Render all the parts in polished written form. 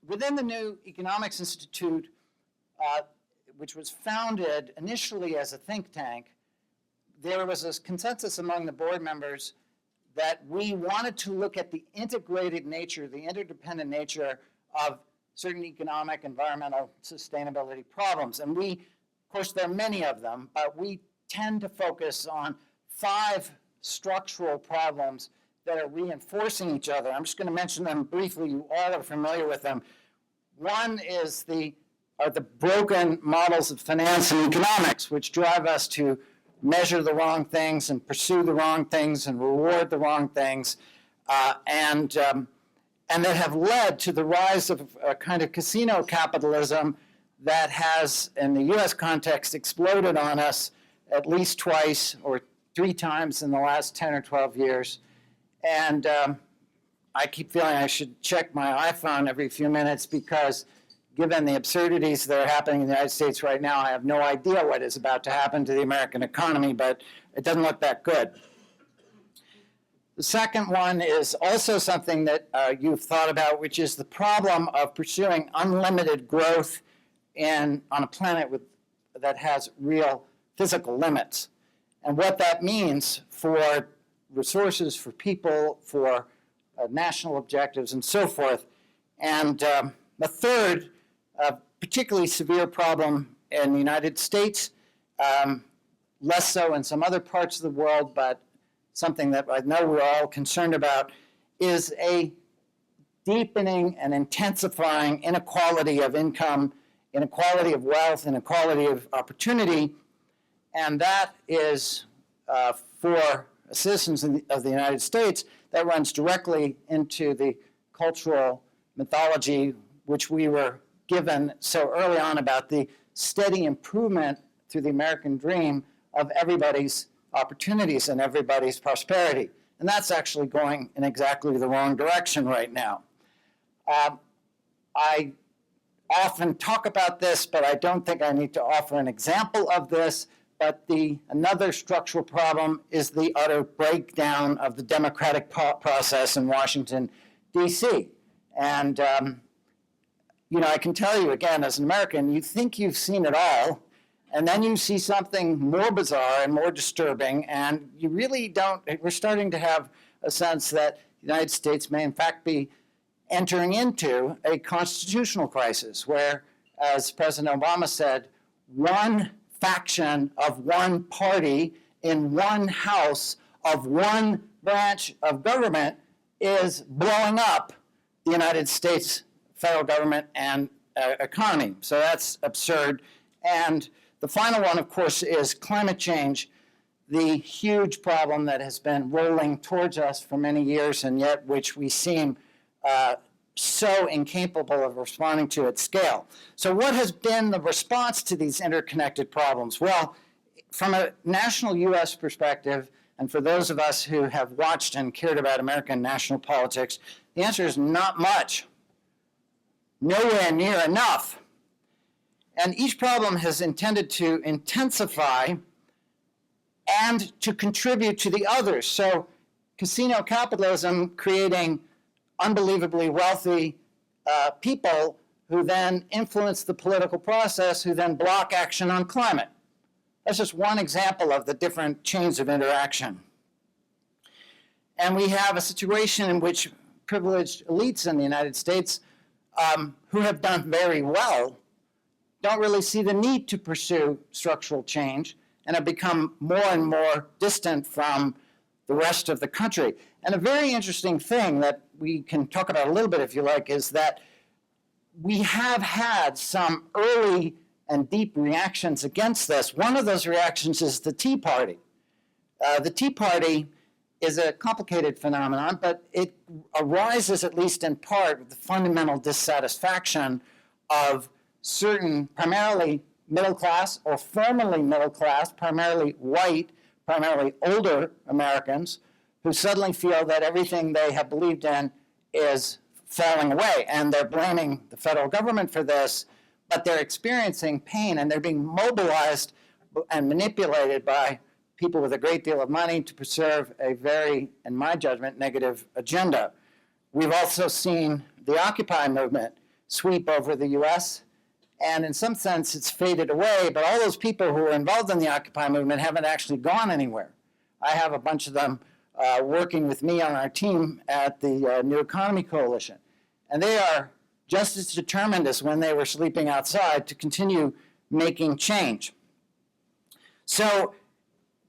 within the new Economics Institute, which was founded initially as a think tank, there was a consensus among the board members that we wanted to look at the integrated nature, the interdependent nature of certain economic, environmental, sustainability problems. And we, of course, there are many of them, but we tend to focus on 5 structural problems that are reinforcing each other. I'm just going to mention them briefly. You all are familiar with them. One is the broken models of finance and economics, which drive us to measure the wrong things and pursue the wrong things and reward the wrong things, and that have led to the rise of a kind of casino capitalism that has, in the US context, exploded on us at least twice or 3 times in the last 10 or 12 years. And I keep feeling I should check my iPhone every few minutes because given the absurdities that are happening in the United States right now, I have no idea what is about to happen to the American economy, but it doesn't look that good. The second one is also something that you've thought about, which is the problem of pursuing unlimited growth on a planet that has real physical limits. And what that means for resources, for people, for national objectives, and so forth. And the third, particularly severe problem in the United States, less so in some other parts of the world, but something that I know we're all concerned about, is a deepening and intensifying inequality of income, inequality of wealth, inequality of opportunity. And that is for citizens of the United States, that runs directly into the cultural mythology which we were given so early on about the steady improvement through the American dream of everybody's opportunities and everybody's prosperity. And that's actually going in exactly the wrong direction right now. I often talk about this, but I don't think I need to offer an example of this. But another structural problem is the utter breakdown of the democratic process in Washington, D.C. And I can tell you again, as an American, you think you've seen it all, and then you see something more bizarre and more disturbing, and you really don't. We're starting to have a sense that the United States may in fact be entering into a constitutional crisis where, as President Obama said, one faction of one party in one house of one branch of government is blowing up the United States federal government and economy. So that's absurd. And the final one, of course, is climate change, the huge problem that has been rolling towards us for many years and yet which we seem so incapable of responding to at scale. So what has been the response to these interconnected problems? Well, from a national U.S. perspective, and for those of us who have watched and cared about American national politics, the answer is not much. Nowhere near enough. And each problem has intended to intensify and to contribute to the others. So casino capitalism creating unbelievably wealthy people who then influence the political process, who then block action on climate. That's just one example of the different chains of interaction. And we have a situation in which privileged elites in the United States who have done very well don't really see the need to pursue structural change and have become more and more distant from the rest of the country. And a very interesting thing that we can talk about a little bit, if you like, is that we have had some early and deep reactions against this. One of those reactions is the Tea Party. The Tea Party is a complicated phenomenon, but it arises, at least in part, with the fundamental dissatisfaction of certain primarily middle class or formerly middle class, primarily white, primarily older Americans who suddenly feel that everything they have believed in is falling away. And they're blaming the federal government for this, but they're experiencing pain and they're being mobilized and manipulated by people with a great deal of money to preserve a very, in my judgment, negative agenda. We've also seen the Occupy movement sweep over the US. And in some sense, it's faded away, but all those people who were involved in the Occupy movement haven't actually gone anywhere. I have a bunch of them working with me on our team at the New Economy Coalition. And they are just as determined as when they were sleeping outside to continue making change. So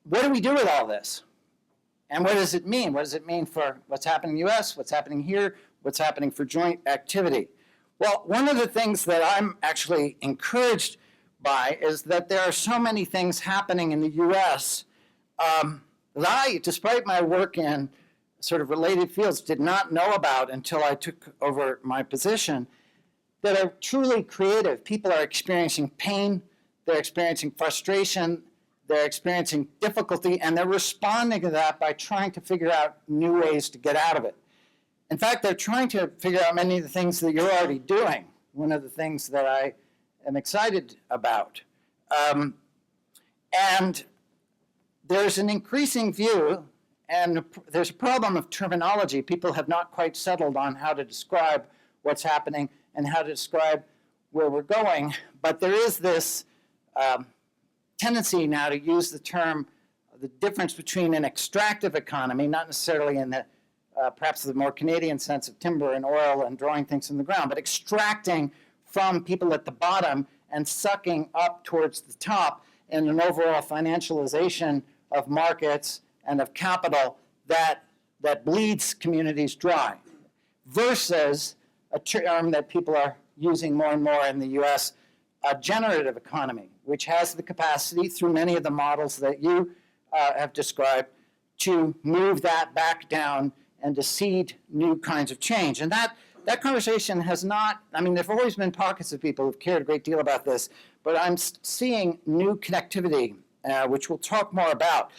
what do we do with all this? And what does it mean? What does it mean for what's happening in the US, what's happening here, what's happening for joint activity? Well, one of the things that I'm actually encouraged by is that there are so many things happening in the US that I, despite my work in sort of related fields, did not know about until I took over my position, that are truly creative. People are experiencing pain, they're experiencing frustration, they're experiencing difficulty, and they're responding to that by trying to figure out new ways to get out of it. In fact, they're trying to figure out many of the things that you're already doing. One of the things that I am excited about. And there's an increasing view, and there's a problem of terminology. People have not quite settled on how to describe what's happening and how to describe where we're going. But there is this tendency now to use the term, the difference between an extractive economy, not necessarily in the perhaps the more Canadian sense of timber and oil and drawing things from the ground, but extracting from people at the bottom and sucking up towards the top in an overall financialization of markets and of capital that bleeds communities dry, versus a term that people are using more and more in the US, a generative economy, which has the capacity through many of the models that you have described to move that back down and to seed new kinds of change. And that conversation has not, I mean, there have always been pockets of people who've cared a great deal about this, but I'm seeing new connectivity, which we'll talk more about.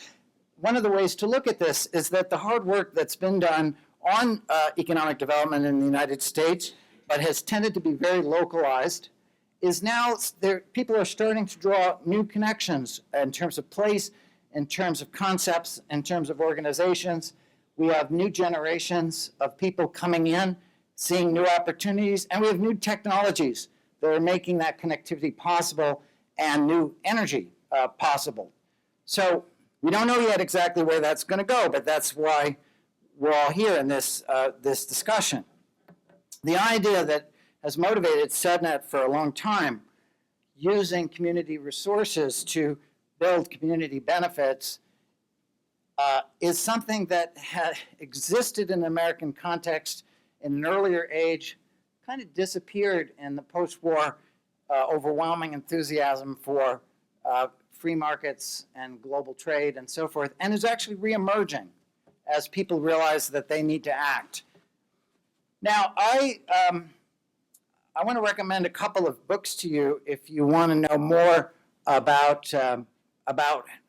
One of the ways to look at this is that the hard work that's been done on economic development in the United States, but has tended to be very localized, is now people are starting to draw new connections in terms of place, in terms of concepts, in terms of organizations. We have new generations of people coming in, seeing new opportunities, and we have new technologies that are making that connectivity possible and new energy possible. So we don't know yet exactly where that's going to go, but that's why we're all here in this discussion. The idea that has motivated CCEDNet for a long time, using community resources to build community benefits, is something that had existed in the American context in an earlier age, kind of disappeared in the post-war overwhelming enthusiasm for free markets and global trade and so forth, and is actually reemerging as people realize that they need to act. Now, I want to recommend a couple of books to you if you want to know more about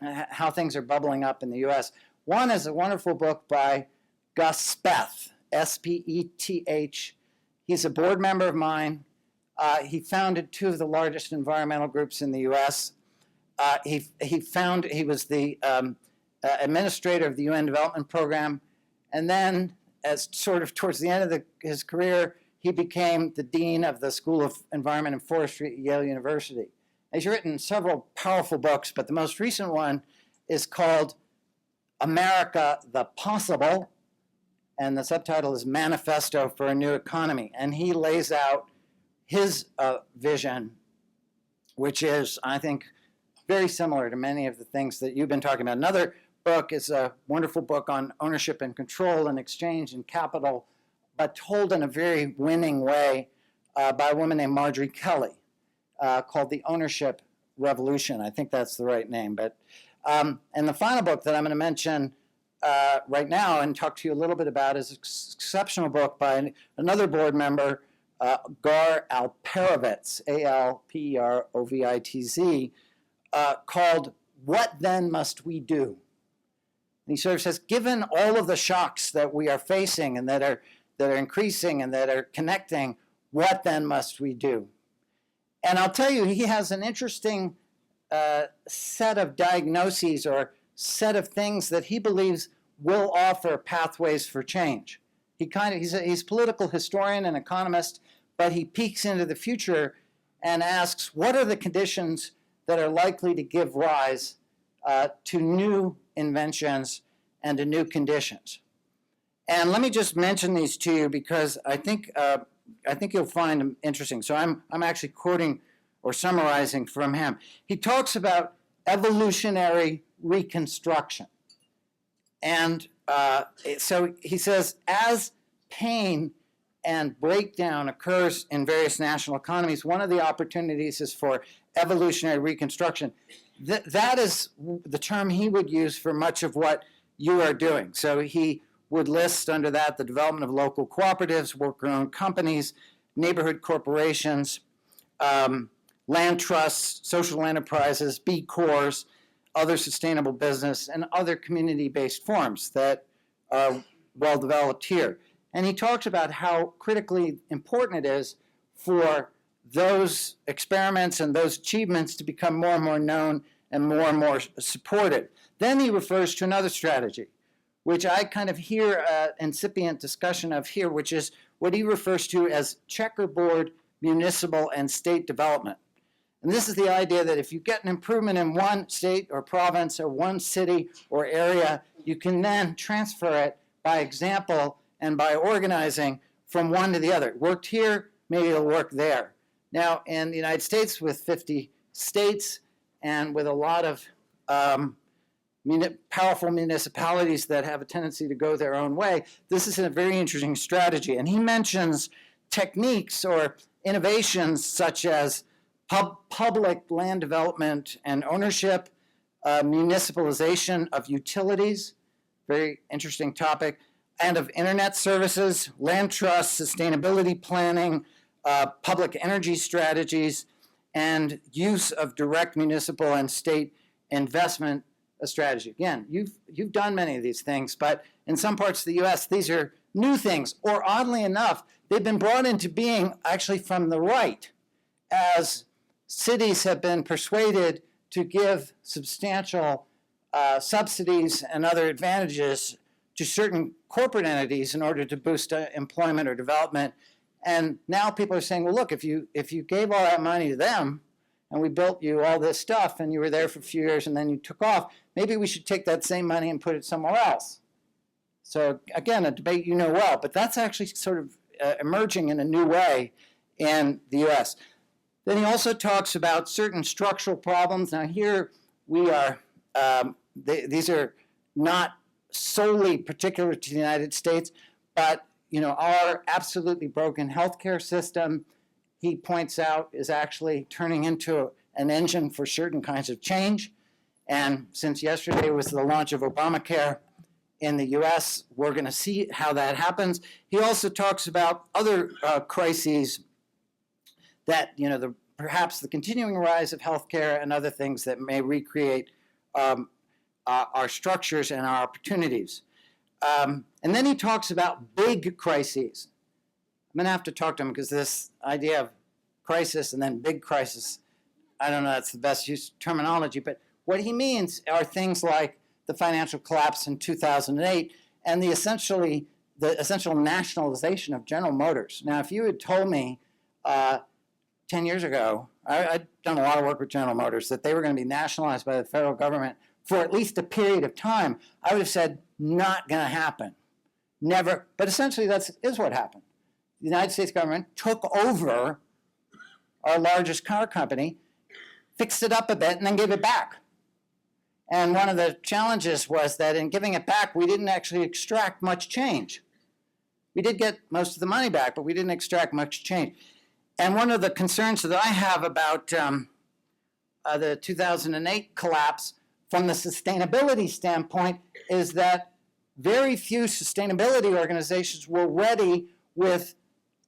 how things are bubbling up in the US. One is a wonderful book by Gus Speth, S-P-E-T-H. He's a board member of mine. He founded two of the largest environmental groups in the US. He was the administrator of the UN Development Program, and then as sort of towards the end of his career, he became the dean of the School of Environment and Forestry at Yale University. He's written several powerful books, but the most recent one is called America the Possible, and the subtitle is Manifesto for a New Economy. And he lays out his vision, which is, I think, very similar to many of the things that you've been talking about. Another book is a wonderful book on ownership and control and exchange and capital, but told in a very winning way by a woman named Marjorie Kelly, called The Ownership Revolution. I think that's the right name. But and the final book that I'm going to mention right now and talk to you a little bit about is an exceptional book by another board member, Gar Alperovitz, A-L-P-E-R-O-V-I-T-Z, called What Then Must We Do? And he sort of says, given all of the shocks that we are facing and that are increasing and that are connecting, what then must we do? And I'll tell you, he has an interesting set of diagnoses or set of things that he believes will offer pathways for change. He's a political historian and economist, but he peeks into the future and asks, what are the conditions that are likely to give rise to new inventions and to new conditions? And let me just mention these to you because I think you'll find them interesting. So I'm actually quoting or summarizing from him. He talks about evolutionary reconstruction. And so he says, as pain and breakdown occurs in various national economies, one of the opportunities is for evolutionary reconstruction. That is the term he would use for much of what you are doing. So he would list under that the development of local cooperatives, worker-owned companies, neighborhood corporations, land trusts, social enterprises, B Corps, other sustainable business, and other community-based forms that are well developed here. And he talks about how critically important it is for those experiments and those achievements to become more and more known and more supported. Then he refers to another strategy, which I kind of hear an incipient discussion of here, which is what he refers to as checkerboard municipal and state development. And this is the idea that if you get an improvement in one state or province or one city or area, you can then transfer it by example and by organizing from one to the other. It worked here, maybe it'll work there. Now, in the United States, with 50 states and with a lot of powerful municipalities that have a tendency to go their own way, this is a very interesting strategy. And he mentions techniques or innovations such as public land development and ownership, municipalization of utilities, very interesting topic, and of internet services, land trusts, sustainability planning, public energy strategies, and use of direct municipal and state investment strategy. Again, you've done many of these things, but in some parts of the U.S., these are new things, or oddly enough, they've been brought into being actually from the right, as cities have been persuaded to give substantial subsidies and other advantages to certain corporate entities in order to boost employment or development. And now people are saying, well, look, if you gave all that money to them and we built you all this stuff and you were there for a few years and then you took off, maybe we should take that same money and put it somewhere else. So again, a debate you know well, but that's actually sort of emerging in a new way in the US. Then he also talks about certain structural problems. Now here we are, these are not solely particular to the United States, but our absolutely broken healthcare system, he points out, is actually turning into an engine for certain kinds of change. And since yesterday was the launch of Obamacare in the US, we're going to see how that happens. He also talks about other crises that, perhaps the continuing rise of healthcare and other things that may recreate our structures and our opportunities. And then he talks about big crises. I'm going to have to talk to him because this idea of crisis and then big crisis, I don't know that's the best use of terminology, but what he means are things like the financial collapse in 2008 and the essential nationalization of General Motors. Now, if you had told me 10 years ago, I'd done a lot of work with General Motors, that they were going to be nationalized by the federal government for at least a period of time, I would have said, not going to happen. Never. But essentially, that is what happened. The United States government took over our largest car company, fixed it up a bit, and then gave it back. And one of the challenges was that in giving it back, we didn't actually extract much change. We did get most of the money back, but we didn't extract much change. And one of the concerns that I have about the 2008 collapse from the sustainability standpoint is that very few sustainability organizations were ready with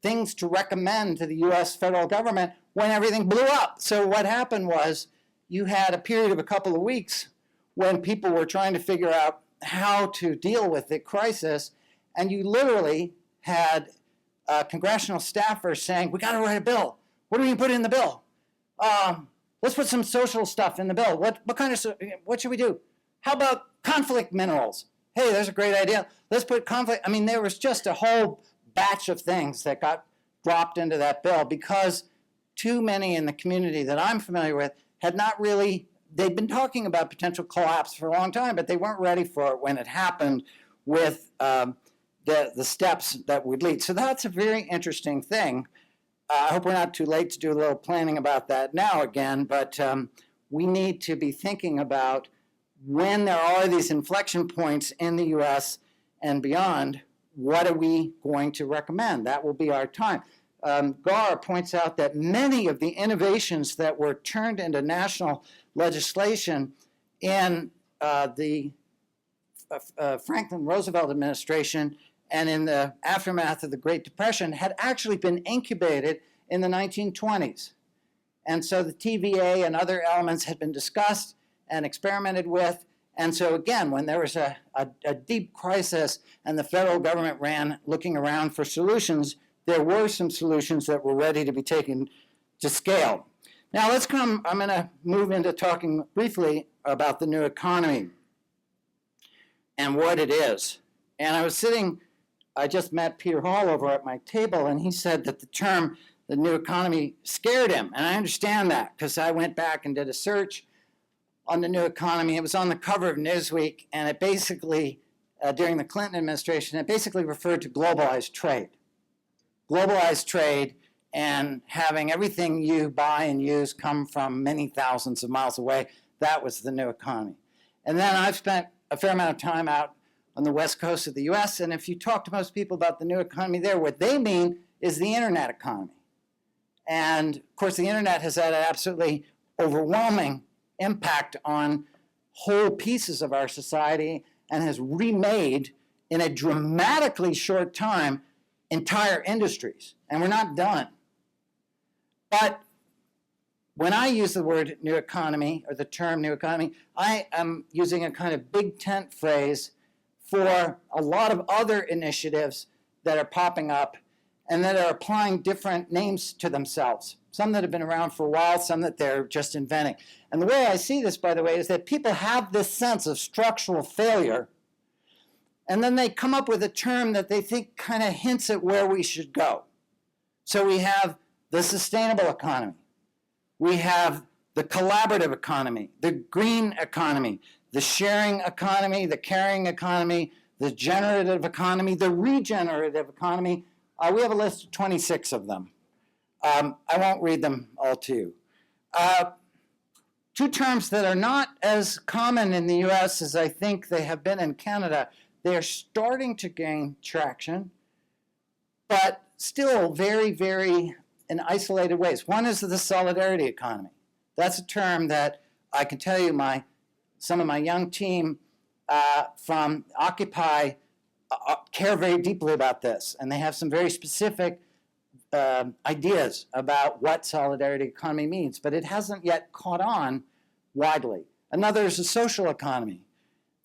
things to recommend to the US federal government when everything blew up. So what happened was you had a period of a couple of weeks when people were trying to figure out how to deal with the crisis, and you literally had congressional staffers saying, we got to write a bill. What are we going to put in the bill? Let's put some social stuff in the bill. What should we do? How about conflict minerals? Hey, there's a great idea. Let's put conflict. I mean, there was just a whole batch of things that got dropped into that bill because too many in the community that I'm familiar with had not really, they'd been talking about potential collapse for a long time, but they weren't ready for it when it happened with the steps that would lead. So that's a very interesting thing. I hope we're not too late to do a little planning about that now again, but we need to be thinking about when there are these inflection points in the US and beyond, what are we going to recommend? That will be our time. Gar points out that many of the innovations that were turned into national legislation in the Franklin Roosevelt administration and in the aftermath of the Great Depression had actually been incubated in the 1920s. And so the TVA and other elements had been discussed and experimented with. And so again, when there was a deep crisis and the federal government ran looking around for solutions, there were some solutions that were ready to be taken to scale. Now I'm going to move into talking briefly about the new economy and what it is. And I just met Peter Hall over at my table, and he said that the term, the new economy, scared him. And I understand that, because I went back and did a search on the new economy. It was on the cover of Newsweek, and it basically, during the Clinton administration, it basically referred to globalized trade. Globalized trade and having everything you buy and use come from many thousands of miles away. That was the new economy. And then I've spent a fair amount of time out on the west coast of the US, and if you talk to most people about the new economy there, what they mean is the internet economy. And of course, the internet has had an absolutely overwhelming impact on whole pieces of our society and has remade, in a dramatically short time, entire industries. And we're not done. But when I use the word new economy, or the term new economy, I am using a kind of big tent phrase for a lot of other initiatives that are popping up and that are applying different names to themselves. Some that have been around for a while, some that they're just inventing. And the way I see this, by the way, is that people have this sense of structural failure, and then they come up with a term that they think kind of hints at where we should go. So we have the sustainable economy. We have the collaborative economy, the green economy, the sharing economy, the caring economy, the generative economy, the regenerative economy. We have a list of 26 of them. I won't read them all to you. Two terms that are not as common in the US as I think they have been in Canada. They are starting to gain traction, but still very, very in isolated ways. One is the solidarity economy. That's a term that I can tell you some of my young team from Occupy care very deeply about this, and they have some very specific ideas about what solidarity economy means, but it hasn't yet caught on widely. Another is the social economy.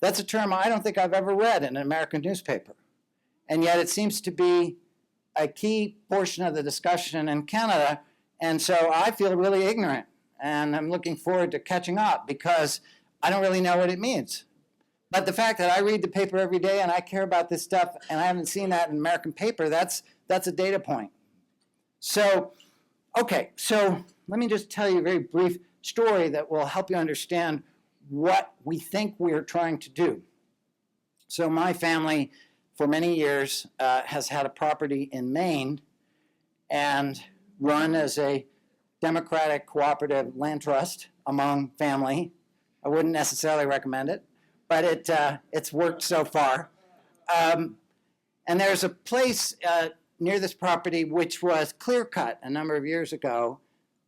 That's a term I don't think I've ever read in an American newspaper, and yet it seems to be a key portion of the discussion in Canada, and so I feel really ignorant, and I'm looking forward to catching up because I don't really know what it means. But the fact that I read the paper every day and I care about this stuff and I haven't seen that in American paper, that's a data point. So, okay, so let me just tell you a very brief story that will help you understand what we think we're trying to do. So my family, for many years, has had a property in Maine and run as a democratic cooperative land trust among family. I wouldn't necessarily recommend it, but it's worked so far. And there's a place near this property which was clear-cut a number of years ago,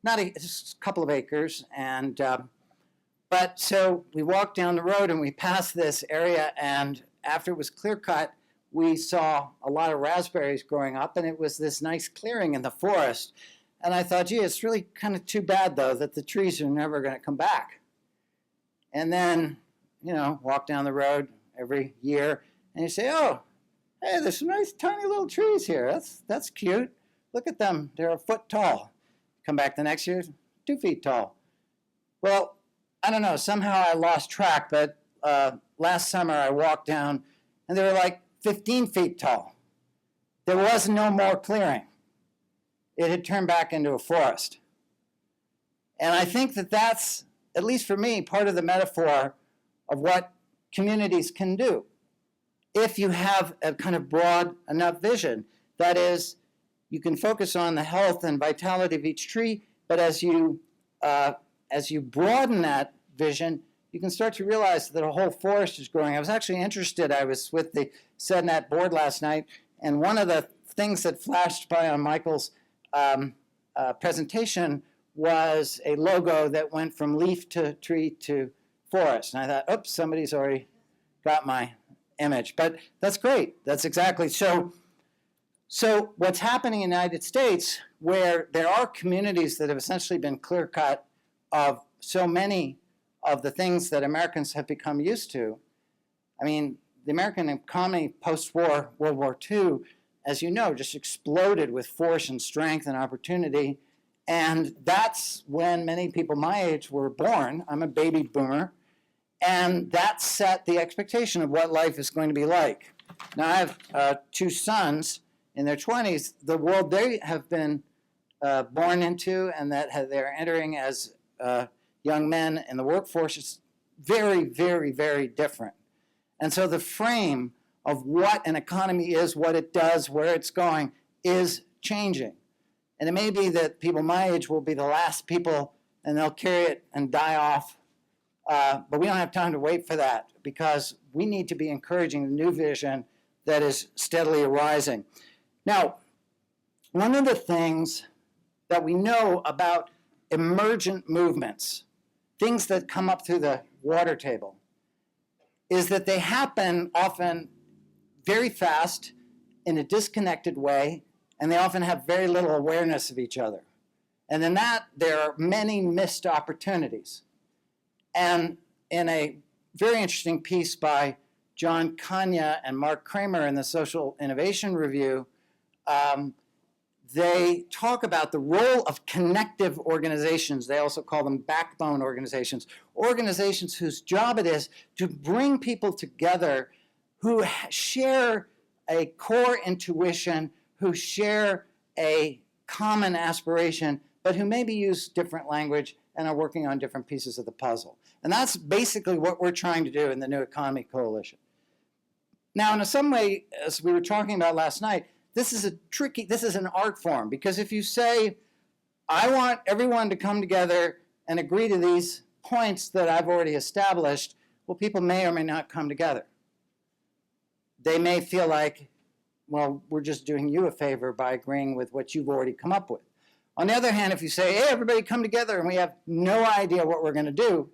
just a couple of acres, and but so we walked down the road and we passed this area, and after it was clear-cut, we saw a lot of raspberries growing up, and it was this nice clearing in the forest. And I thought, gee, it's really kind of too bad, though, that the trees are never going to come back. And then, walk down the road every year, and you say, oh, hey, there's some nice tiny little trees here. That's cute. Look at them. They're a foot tall. Come back the next year, 2 feet tall. Well, I don't know. Somehow I lost track, but last summer I walked down, and they were like 15 feet tall. There was no more clearing. it had turned back into a forest. And I think that that's, at least for me, part of the metaphor of what communities can do if you have a kind of broad enough vision. That is, you can focus on the health and vitality of each tree, but as you broaden that vision, you can start to realize that a whole forest is growing. I was actually interested. I was with the CCEDNet board last night, and one of the things that flashed by on Michael's presentation was a logo that went from leaf to tree to forest. And I thought, oops, somebody's already got my image. But that's great. That's exactly. So what's happening in the United States, where there are communities that have essentially been clear-cut of so many of the things that Americans have become used to. I mean, the American economy post-war, World War II, as you know, just exploded with force and strength and opportunity. And that's when many people my age were born. I'm a baby boomer. And that set the expectation of what life is going to be like. Now, I have two sons in their 20s. The world they have been born into and that they're entering as young men in the workforce is very, very, very different. And so the frame of what an economy is, what it does, where it's going, is changing. And it may be that people my age will be the last people and they'll carry it and die off. But we don't have time to wait for that because we need to be encouraging the new vision that is steadily arising. Now, one of the things that we know about emergent movements, things that come up through the water table, is that they happen often very fast in a disconnected way, and they often have very little awareness of each other. And in that, there are many missed opportunities. And in a very interesting piece by John Kanya and Mark Kramer in the Social Innovation Review, they talk about the role of connective organizations. They also call them backbone organizations, organizations whose job it is to bring people together who share a core intuition, who share a common aspiration, but who maybe use different language and are working on different pieces of the puzzle. And that's basically what we're trying to do in the New Economy Coalition. Now, in some way, as we were talking about last night, this is an art form, because if you say, I want everyone to come together and agree to these points that I've already established, well, people may or may not come together. They may feel like, well, we're just doing you a favor by agreeing with what you've already come up with. On the other hand, if you say, hey, everybody come together and we have no idea what we're going to do,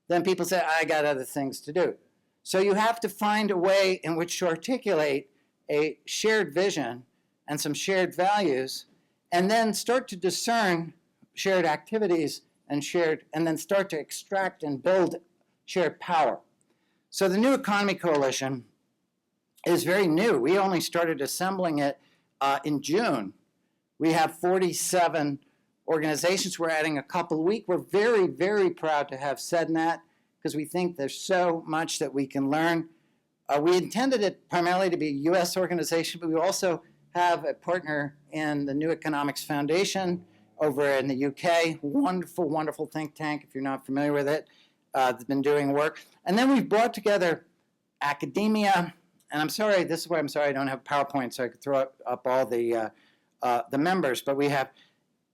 then people say, I got other things to do. So you have to find a way in which to articulate a shared vision and some shared values, and then start to discern shared activities and then start to extract and build shared power. So the New Economy Coalition is very new. We only started assembling it in June. We have 47 organizations. We're adding a couple a week. We're very, very proud to have CCEDNet because we think there's so much that we can learn. We intended it primarily to be a U.S. organization, but we also have a partner in the New Economics Foundation over in the UK. Wonderful, wonderful think tank, if you're not familiar with it. That's been doing work. And then we've brought together academia. And I'm sorry, this is why I'm sorry I don't have PowerPoint so I could throw up all the members. But we have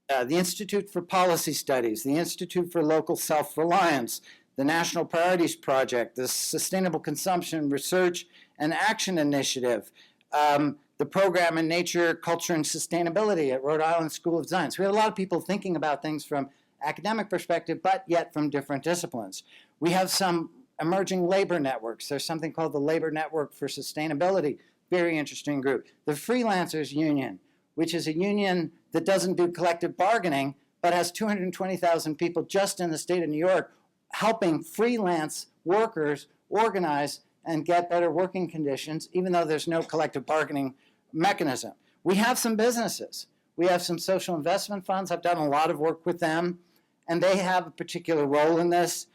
the Institute for Policy Studies, the Institute for Local Self-Reliance, the National Priorities Project, the Sustainable Consumption Research and Action Initiative, the program in Nature, Culture, and Sustainability at Rhode Island School of Design. So we have a lot of people thinking about things from academic perspective, but yet from different disciplines. We have some emerging labor networks. There's something called the Labor Network for Sustainability, very interesting group. The Freelancers Union, which is a union that doesn't do collective bargaining, but has 220,000 people just in the state of New York helping freelance workers organize and get better working conditions, even though there's no collective bargaining mechanism. We have some businesses. We have some social investment funds. I've done a lot of work with them, and they have a particular role in this.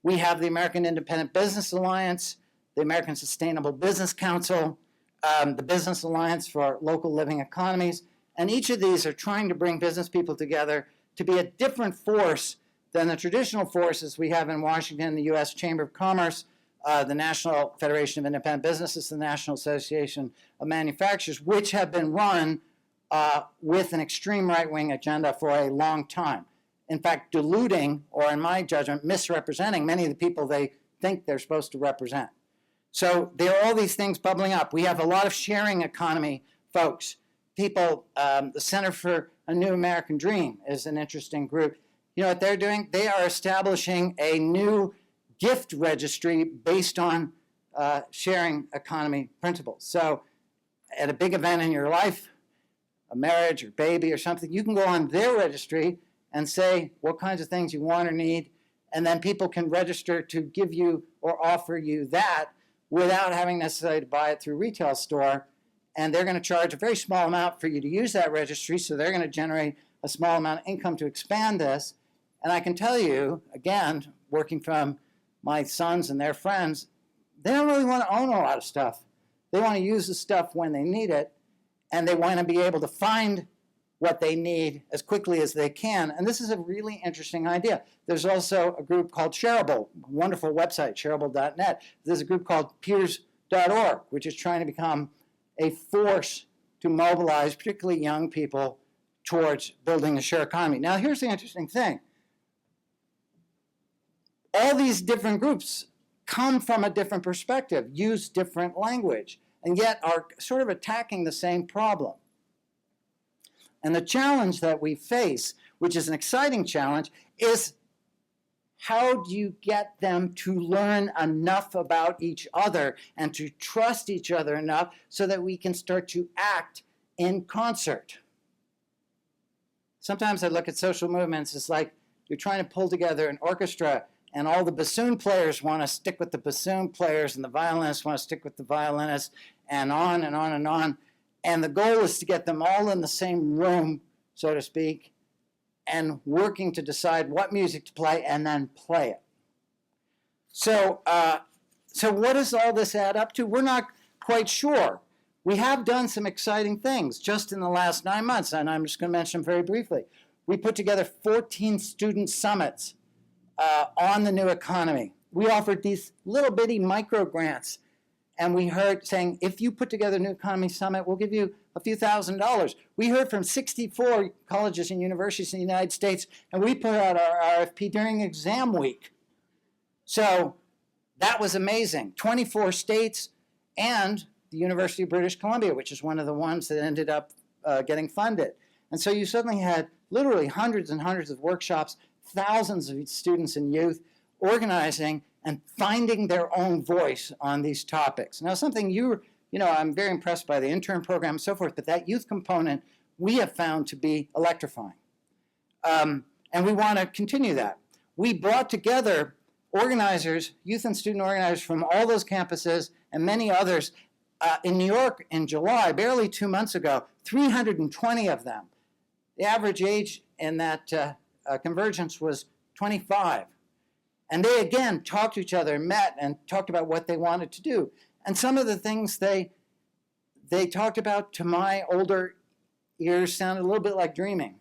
We have the American Independent Business Alliance, the American Sustainable Business Council, the Business Alliance for Local Living Economies, And each of these are trying to bring business people together to be a different force than the traditional forces we have in Washington, the U.S. Chamber of Commerce, the National Federation of Independent Businesses, the National Association of Manufacturers, which have been run with an extreme right-wing agenda for a long time. In fact, diluting, or in my judgment, misrepresenting many of the people they think they're supposed to represent. So there are all these things bubbling up. We have a lot of sharing economy folks. People, the Center for a New American Dream is an interesting group. You know what they're doing? They are establishing a new gift registry based on sharing economy principles. So at a big event in your life, a marriage or baby or something, you can go on their registry and say what kinds of things you want or need, and then people can register to give you or offer you that without having necessarily to buy it through a retail store. And they're going to charge a very small amount for you to use that registry, so they're going to generate a small amount of income to expand this. And I can tell you, again, working from my sons and their friends, they don't really want to own a lot of stuff. They want to use the stuff when they need it, and they want to be able to find what they need as quickly as they can. And this is a really interesting idea. There's also a group called Shareable, a wonderful website, shareable.net. There's a group called peers.org, which is trying to become a force to mobilize particularly young people towards building a shared economy. Now, here's the interesting thing. All these different groups come from a different perspective, use different language, and yet are sort of attacking the same problem. And the challenge that we face, which is an exciting challenge, is how do you get them to learn enough about each other and to trust each other enough so that we can start to act in concert? Sometimes I look at social movements, it's like you're trying to pull together an orchestra and all the bassoon players want to stick with the bassoon players and the violinists want to stick with the violinists, and on and on and on. And the goal is to get them all in the same room, so to speak, and working to decide what music to play and then play it. So what does all this add up to? We're not quite sure. We have done some exciting things just in the last 9 months, and I'm just going to mention them very briefly. We put together 14 student summits on the new economy. We offered these little bitty micro grants, and we heard saying, if you put together a new economy summit, we'll give you a few $1,000s. We heard from 64 colleges and universities in the United States, and we put out our RFP during exam week. So that was amazing. 24 states and the University of British Columbia, which is one of the ones that ended up getting funded. And so you suddenly had literally hundreds and hundreds of workshops, thousands of students and youth organizing and finding their own voice on these topics. Now, something I'm very impressed by the intern program and so forth, but that youth component we have found to be electrifying. And we want to continue that. We brought together organizers, youth and student organizers from all those campuses and many others in New York in July, barely 2 months ago, 320 of them. The average age in that convergence was 25. And they, again, talked to each other, met, and talked about what they wanted to do. And some of the things they talked about, to my older ears, sounded a little bit like dreaming.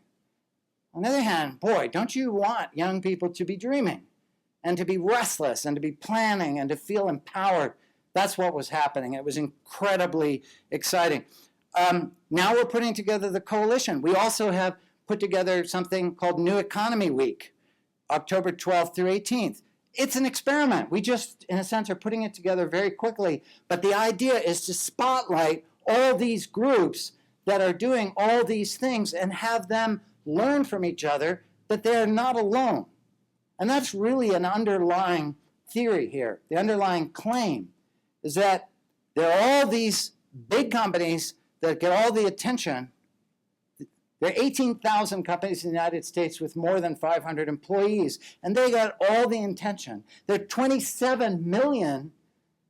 On the other hand, boy, don't you want young people to be dreaming and to be restless and to be planning and to feel empowered? That's what was happening. It was incredibly exciting. Now we're putting together the coalition. We also have put together something called New Economy Week, October 12th through 18th. It's an experiment. We just, in a sense, are putting it together very quickly. But the idea is to spotlight all these groups that are doing all these things and have them learn from each other that they're not alone. And that's really an underlying theory here. The underlying claim is that there are all these big companies that get all the attention. There are 18,000 companies in the United States with more than 500 employees, and they got all the attention. There are 27 million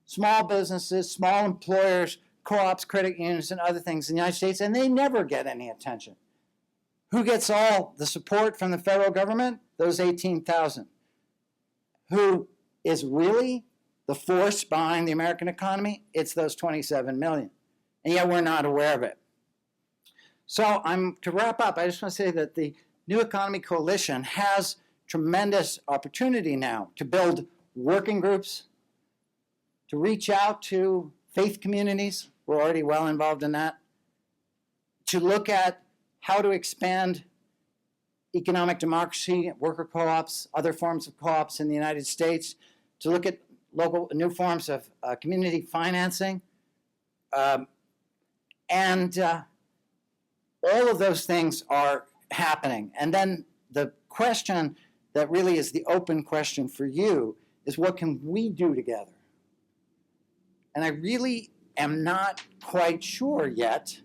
small businesses, small employers, co-ops, credit unions, and other things in the United States, and they never get any attention. Who gets all the support from the federal government? Those 18,000. Who is really the force behind the American economy? It's those 27 million. And yet we're not aware of it. So to wrap up, I just want to say that the New Economy Coalition has tremendous opportunity now to build working groups, to reach out to faith communities. We're already well involved in that. To look at how to expand economic democracy, worker co-ops, other forms of co-ops in the United States, to look at new forms of community financing. And all of those things are happening. And then the question that really is the open question for you is, what can we do together? And I really am not quite sure yet,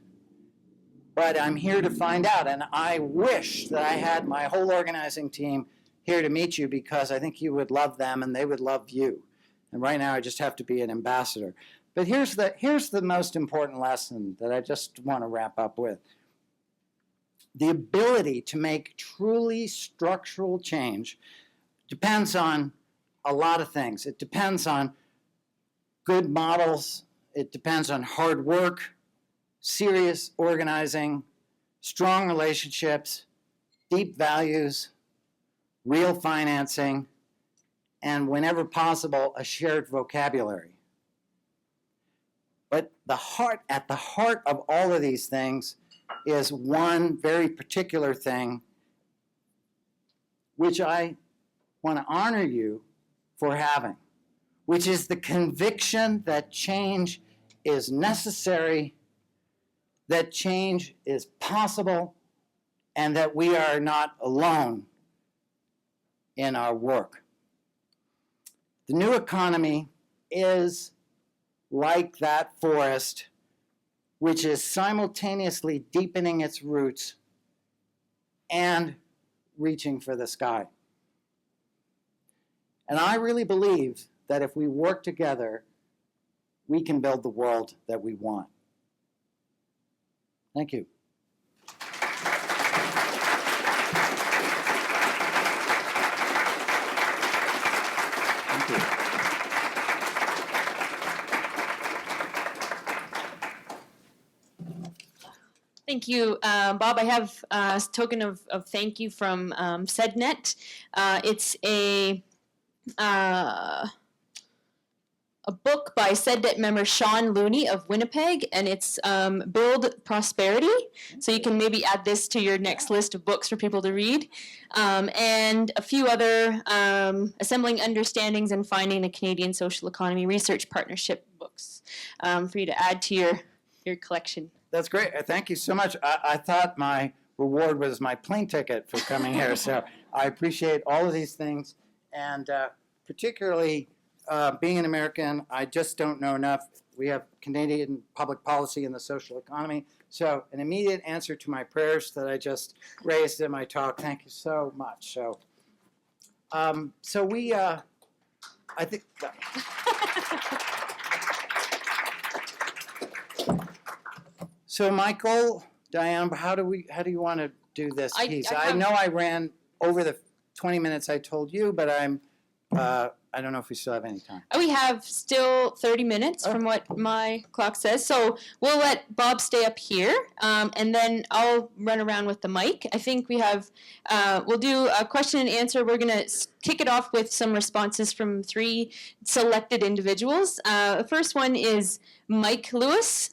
but I'm here to find out. And I wish that I had my whole organizing team here to meet you, because I think you would love them and they would love you. And right now I just have to be an ambassador. But here's the most important lesson that I just want to wrap up with. The ability to make truly structural change depends on a lot of things. It depends on good models. It depends on hard work, serious organizing, strong relationships, deep values, real financing, and whenever possible, a shared vocabulary. But at the heart of all of these things is one very particular thing, which I want to honor you for having, which is the conviction that change is necessary, that change is possible, and that we are not alone in our work. The new economy is like that forest, which is simultaneously deepening its roots and reaching for the sky. And I really believe that if we work together, we can build the world that we want. Thank you. Thank you. Thank you, Bob. I have a token of thank you from CCEDNet. It's a book by CCEDNet member Sean Looney of Winnipeg, and it's Build Prosperity. So you can maybe add this to your next list of books for people to read. And a few other Assembling Understandings and Finding a Canadian Social Economy Research Partnership books for you to add to your collection. That's great. Thank you so much. I thought my reward was my plane ticket for coming here, so I appreciate all of these things, and particularly being an American, I just don't know enough. We have Canadian public policy in the social economy, so an immediate answer to my prayers that I just raised in my talk. Thank you so much. So, I think. So, Michael, Diane, how do you want to do this piece? I know I ran over the 20 minutes I told you, but I don't know if we still have any time. We have still 30 minutes from what my clock says. So we'll let Bob stay up here, and then I'll run around with the mic. I think we have, we'll do a question and answer. We're going to kick it off with some responses from 3 selected individuals. The first one is Mike Lewis.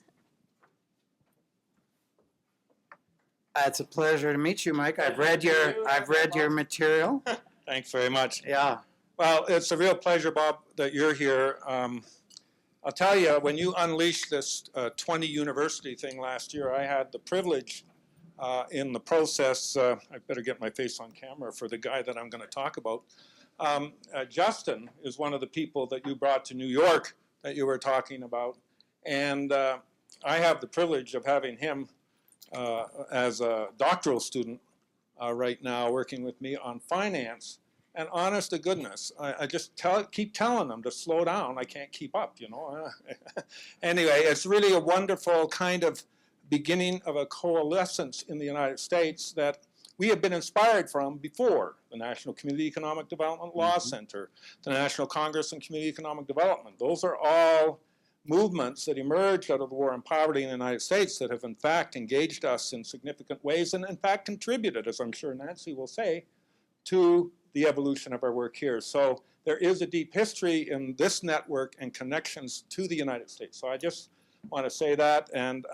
It's a pleasure to meet you, Mike. I've read your material. Thanks very much. Yeah. Well, it's a real pleasure, Bob, that you're here. I'll tell you, when you unleashed this 20 university thing last year, I had the privilege in the process, I better get my face on camera for the guy that I'm going to talk about. Justin is one of the people that you brought to New York that you were talking about. And I have the privilege of having him as a doctoral student right now working with me on finance. And honest to goodness, I just keep telling them to slow down. I can't keep up, you know. Anyway, it's really a wonderful kind of beginning of a coalescence in the United States that we have been inspired from before. The National Community Economic Development Law Center, the National Congress on Community Economic Development. Those are all movements that emerged out of the war on poverty in the United States that have in fact engaged us in significant ways and in fact contributed, as I'm sure Nancy will say, to the evolution of our work here. So there is a deep history in this network and connections to the United States. So I just want to say that, and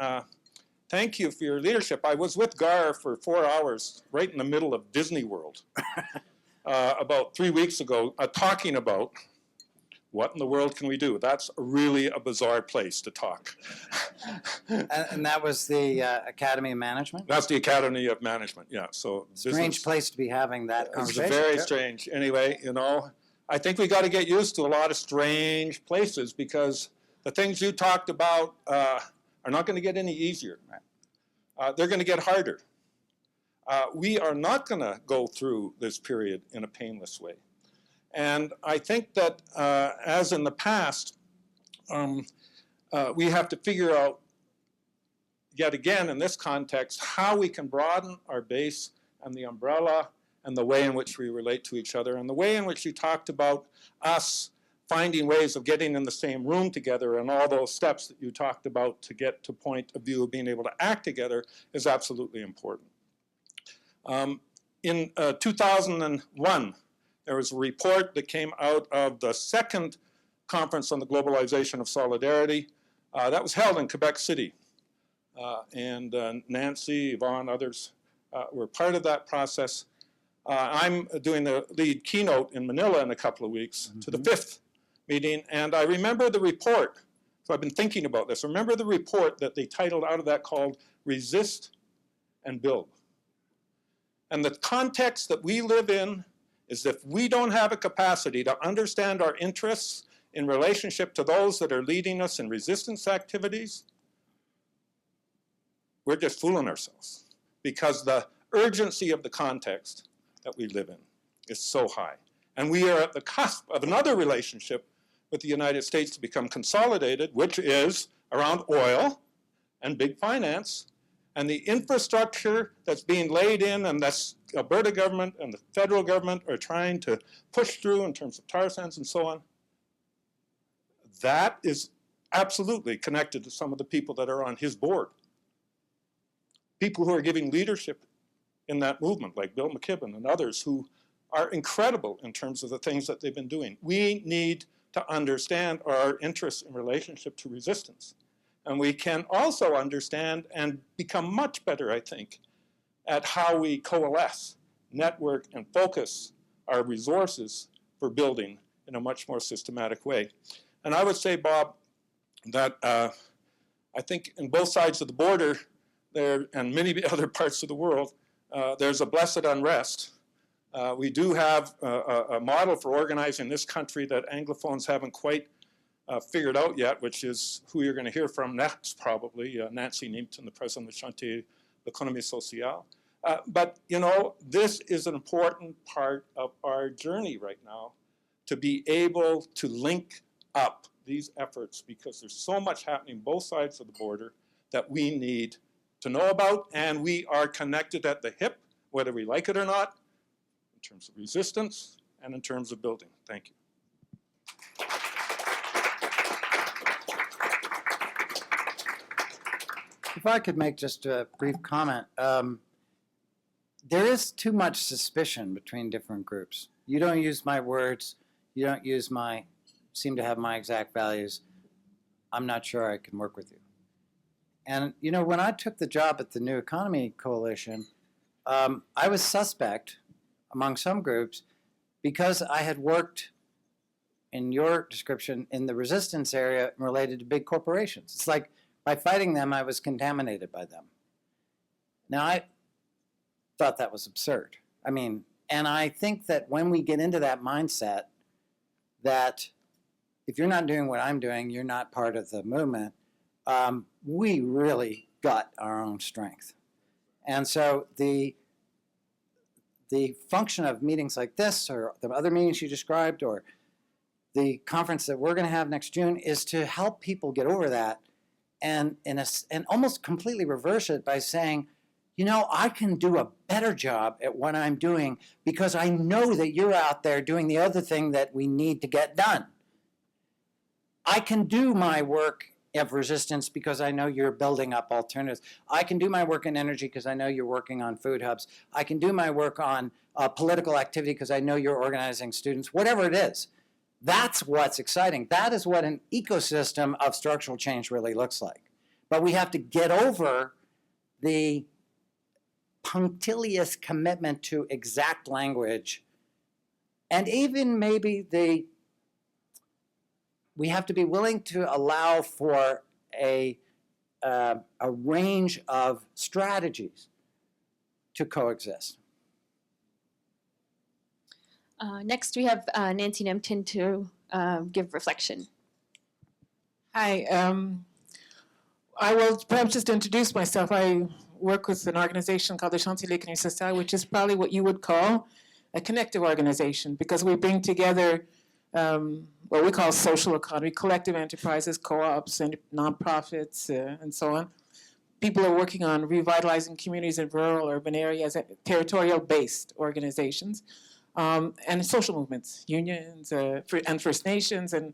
thank you for your leadership. I was with Gar for 4 hours right in the middle of Disney World about 3 weeks ago, talking about what in the world can we do? That's really a bizarre place to talk. And that was the Academy of Management? That's the Academy of Management, yeah. So Strange place to be having that It's conversation. very strange. Anyway, you know, I think we got to get used to a lot of strange places because the things you talked about are not going to get any easier. Right. They're going to get harder. We are not going to go through this period in a painless way. And I think that, as in the past, we have to figure out, yet again in this context, how we can broaden our base and the umbrella and the way in which we relate to each other and the way in which you talked about us finding ways of getting in the same room together and all those steps that you talked about to get to point of view of being able to act together is absolutely important. In 2001, there was a report that came out of the second Conference on the Globalization of Solidarity that was held in Quebec City. And Nancy, Yvonne, others were part of that process. I'm doing the lead keynote in Manila in a couple of weeks to the 5th meeting, and I remember the report. So I've been thinking about this. Remember the report that they titled out of that called Resist and Build. And the context that we live in is if we don't have a capacity to understand our interests in relationship to those that are leading us in resistance activities, we're just fooling ourselves because the urgency of the context that we live in is so high. And we are at the cusp of another relationship with the United States to become consolidated, which is around oil and big finance, and the infrastructure that's being laid in and that's Alberta government and the federal government are trying to push through in terms of tar sands and so on, that is absolutely connected to some of the people that are on his board. People who are giving leadership in that movement, like Bill McKibben and others who are incredible in terms of the things that they've been doing. We need to understand our interests in relationship to resistance. And we can also understand and become much better, I think, at how we coalesce, network, and focus our resources for building in a much more systematic way. And I would say, Bob, that I think in both sides of the border there and many other parts of the world, there's a blessed unrest. We do have a model for organizing this country that Anglophones haven't quite figured out yet, which is who you're going to hear from next, probably, Nancy Niemtzen, the president of Chantier l'Économie Sociale. But, you know, this is an important part of our journey right now, to be able to link up these efforts, because there's so much happening both sides of the border that we need to know about, and we are connected at the hip, whether we like it or not, in terms of resistance and in terms of building. Thank you. If I could make just a brief comment. There is too much suspicion between different groups. You don't use my words. You don't seem to have my exact values. I'm not sure I can work with you. And, you know, when I took the job at the New Economy Coalition, I was suspect among some groups because I had worked, in your description, in the resistance area related to big corporations. It's like by fighting them, I was contaminated by them. Now, I thought that was absurd. I mean, and I think that when we get into that mindset, that if you're not doing what I'm doing, you're not part of the movement, we really got our own strength. And so the function of meetings like this, or the other meetings you described, or the conference that we're going to have next June, is to help people get over that and almost completely reverse it by saying, you know, I can do a better job at what I'm doing because I know that you're out there doing the other thing that we need to get done. I can do my work of resistance because I know you're building up alternatives. I can do my work in energy because I know you're working on food hubs. I can do my work on political activity because I know you're organizing students, whatever it is. That's what's exciting. That is what an ecosystem of structural change really looks like. But we have to get over the punctilious commitment to exact language, and even maybe we have to be willing to allow for a range of strategies to coexist. Next, we have Nancy Nempton to give reflection. Hi, I will perhaps just introduce myself. I work with an organization called the Chantier L'économie Sociale, which is probably what you would call a connective organization, because we bring together what we call social economy, collective enterprises, co-ops, and nonprofits, and so on. People are working on revitalizing communities in rural, urban areas, territorial-based organizations, and social movements, unions, and First Nations, and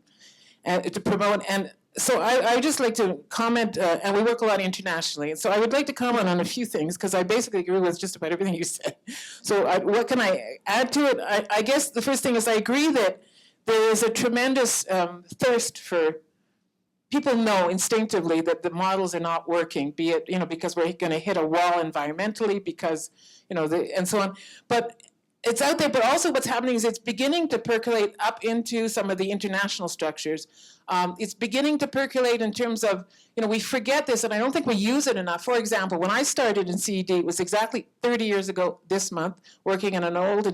to promote. And so I would just like to comment, and we work a lot internationally, and so I would like to comment on a few things, because I basically agree with just about everything you said. So what can I add to it? I guess the first thing is I agree that there is a tremendous thirst for, people know instinctively that the models are not working, be it, because we're going to hit a wall environmentally, because, and so on. But it's out there, but also what's happening is it's beginning to percolate up into some of the international structures. It's beginning to percolate in terms of, we forget this, and I don't think we use it enough. For example, when I started in CED, it was exactly 30 years ago this month, working in an old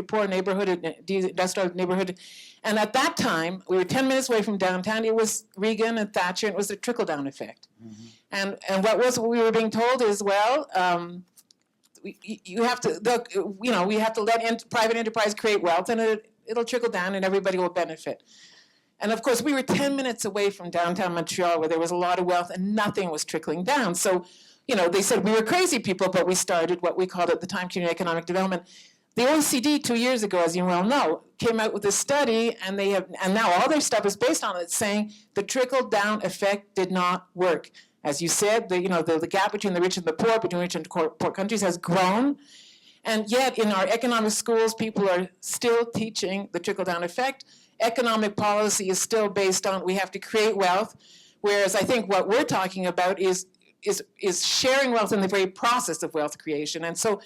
poor neighborhood, industrial neighborhood. And at that time, we were 10 minutes away from downtown. It was Reagan and Thatcher, and it was a trickle-down effect. Mm-hmm. And what we were being told is, well, you have to, we have to let private enterprise create wealth, and it'll trickle down, and everybody will benefit. And of course, we were 10 minutes away from downtown Montreal, where there was a lot of wealth, and nothing was trickling down. So, they said we were crazy people, but we started what we called at the time community economic development. The OECD 2 years ago, as you well know, came out with a study, and now all their stuff is based on it, saying the trickle-down effect did not work. As you said, the gap between the rich and the poor, between rich and poor countries, has grown. And yet, in our economic schools, people are still teaching the trickle-down effect. Economic policy is still based on we have to create wealth, whereas I think what we're talking about is sharing wealth in the very process of wealth creation. And so,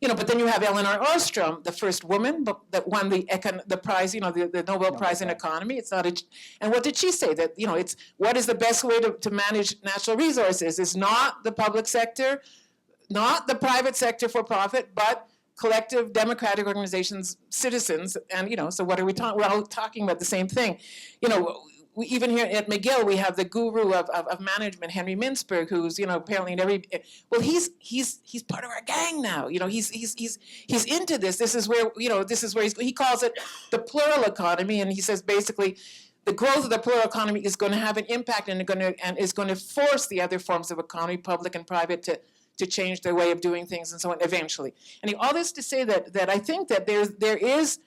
but then you have Eleanor Ostrom, the first woman that won the prize, the Nobel Prize in Economy. It's not and what did she say? That, it's what is the best way to manage natural resources? It's not the public sector, not the private sector for profit, but collective democratic organizations, citizens. And, so what are we talking? We're all talking about the same thing. We, even here at McGill, we have the guru of management, Henry Mintzberg, who's, apparently in every, well, he's part of our gang now. He's into this. This is where, he calls it the plural economy. And he says, basically, the growth of the plural economy is going to have an impact and is going to force the other forms of economy, public and private, to change their way of doing things and so on eventually. And all this to say that I think that there is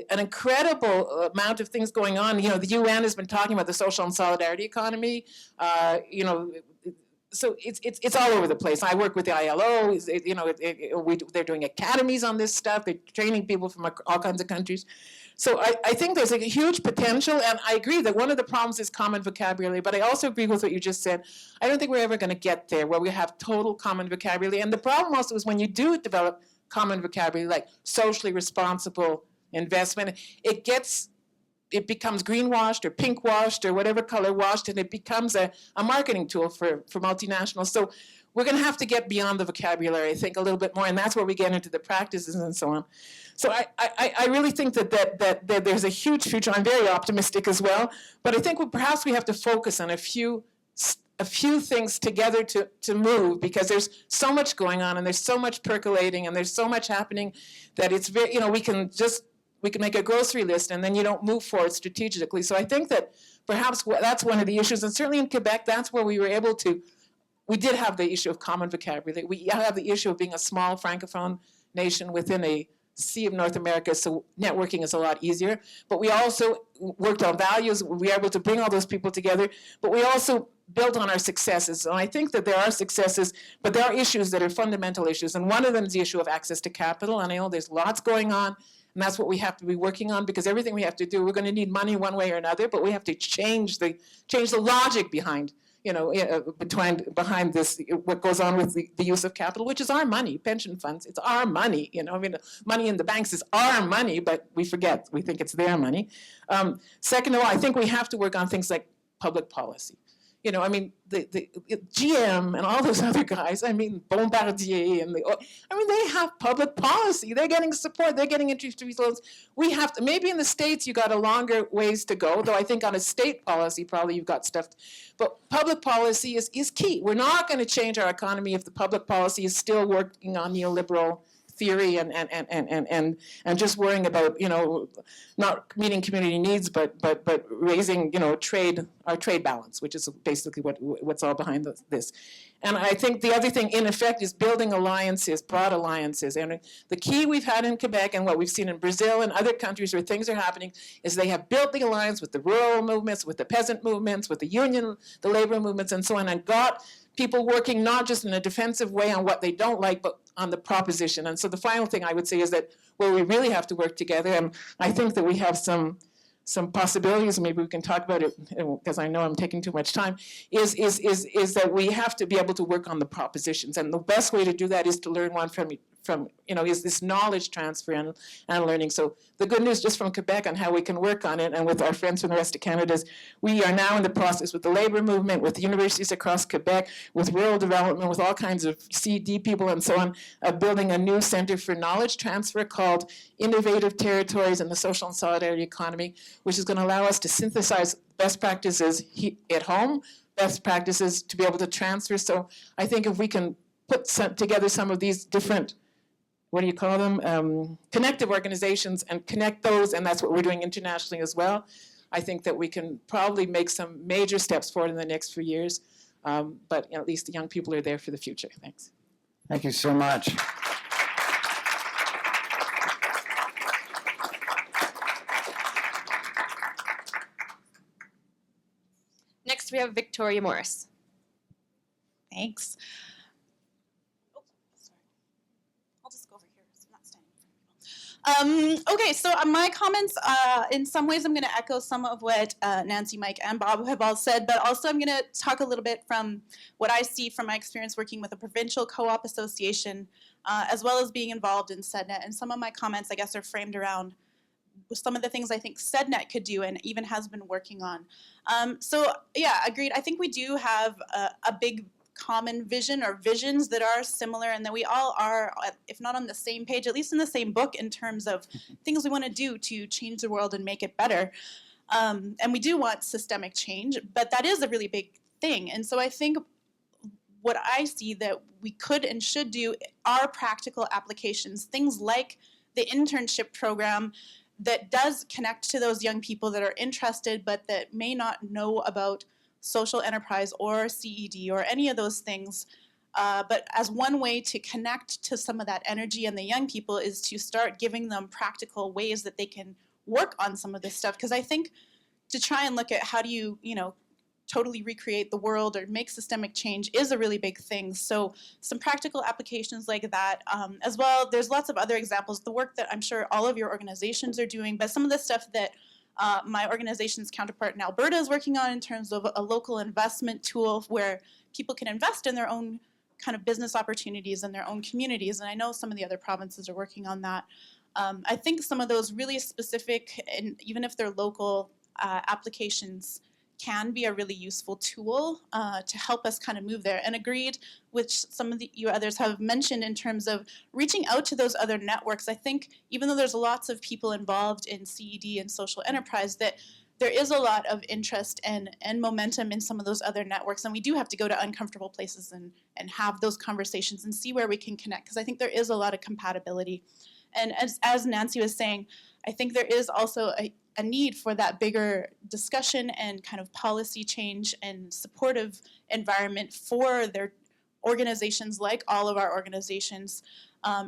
an incredible amount of things going on. The UN has been talking about the social and solidarity economy. So it's all over the place. I work with the ILO. They're doing academies on this stuff. They're training people from all kinds of countries. So I think there's a huge potential, and I agree that one of the problems is common vocabulary, but I also agree with what you just said. I don't think we're ever going to get there where we have total common vocabulary. And the problem also is when you do develop common vocabulary, like socially responsible investment, it becomes greenwashed or pinkwashed or whatever color washed, and it becomes a marketing tool for multinationals. So we're going to have to get beyond the vocabulary, I think, a little bit more, and that's where we get into the practices and so on. So I really think that there's a huge future. I'm very optimistic as well, but I think perhaps we have to focus on a few things together to move, because there's so much going on and there's so much percolating and there's so much happening that it's very, we can make a grocery list and then you don't move forward strategically. So I think that perhaps that's one of the issues, and certainly in Quebec, that's where we did have the issue of common vocabulary. We have the issue of being a small francophone nation within a Sea of North America, so networking is a lot easier. But we also worked on values. We were able to bring all those people together, but we also built on our successes. And I think that there are successes, but there are issues that are fundamental issues. And one of them is the issue of access to capital. And I know there's lots going on, and that's what we have to be working on, because everything we have to do, we're going to need money one way or another, but we have to change the logic behind, behind this, what goes on with the use of capital, which is our money, pension funds, it's our money, money in the banks is our money, but we forget, we think it's their money. Second of all, I think we have to work on things like public policy. The GM and all those other guys, Bombardier, they have public policy. They're getting support. They're getting interest loans. We have to, maybe in the States you got a longer ways to go, though I think on a state policy probably you've got stuff. But public policy is key. We're not going to change our economy if the public policy is still working on neoliberal theory and just worrying about not meeting community needs but raising our trade balance, which is basically what's all behind this. And I think the other thing in effect is building alliances, broad alliances. And the key we've had in Quebec and what we've seen in Brazil and other countries where things are happening is they have built the alliance with the rural movements, with the peasant movements, with the union, the labor movements, and so on, and got people working not just in a defensive way on what they don't like, but on the proposition. And so the final thing I would say is that where we really have to work together, and I think that we have some possibilities, maybe we can talk about it because I know I'm taking too much time, is that we have to be able to work on the propositions. And the best way to do that is to learn one from is this knowledge transfer and learning. So the good news just from Quebec on how we can work on it and with our friends from the rest of Canada is we are now in the process with the labor movement, with the universities across Quebec, with rural development, with all kinds of CED people and so on, building a new center for knowledge transfer called Innovative Territories in the Social and Solidarity Economy, which is going to allow us to synthesize best practices at home, best practices to be able to transfer. So I think if we can put together some of these different, connective organizations and connect those, and that's what we're doing internationally as well. I think that we can probably make some major steps forward in the next few years, but at least the young people are there for the future. Thanks. Thank you so much. Next, we have Victoria Morris. Thanks. I'll just go over here. So I'm not standing in front of people. Okay, so my comments, in some ways I'm going to echo some of what Nancy, Mike, and Bob have all said, but also I'm going to talk a little bit from what I see from my experience working with a provincial co-op association, as well as being involved in CCEDNet. And some of my comments, I guess, are framed around some of the things I think CCEDNet could do and even has been working on. So yeah, agreed. I think we do have a big common vision or visions that are similar and that we all are, if not on the same page, at least in the same book in terms of things we want to do to change the world and make it better. And we do want systemic change, but that is a really big thing. And so I think what I see that we could and should do are practical applications, things like the internship program that does connect to those young people that are interested but that may not know about social enterprise or CED or any of those things. But as one way to connect to some of that energy and the young people is to start giving them practical ways that they can work on some of this stuff. Because I think to try and look at how do you, totally recreate the world or make systemic change is a really big thing. So some practical applications like that, as well. There's lots of other examples, the work that I'm sure all of your organizations are doing, but some of the stuff that my organization's counterpart in Alberta is working on in terms of a local investment tool where people can invest in their own kind of business opportunities in their own communities. And I know some of the other provinces are working on that. I think some of those really specific, and even if they're local applications, can be a really useful tool to help us kind of move there. And agreed, which some of you others have mentioned in terms of reaching out to those other networks. I think even though there's lots of people involved in CED and social enterprise, that there is a lot of interest and momentum in some of those other networks. And we do have to go to uncomfortable places and have those conversations and see where we can connect, because I think there is a lot of compatibility. And as Nancy was saying, I think there is also a need for that bigger discussion and kind of policy change and supportive environment for their organizations, like all of our organizations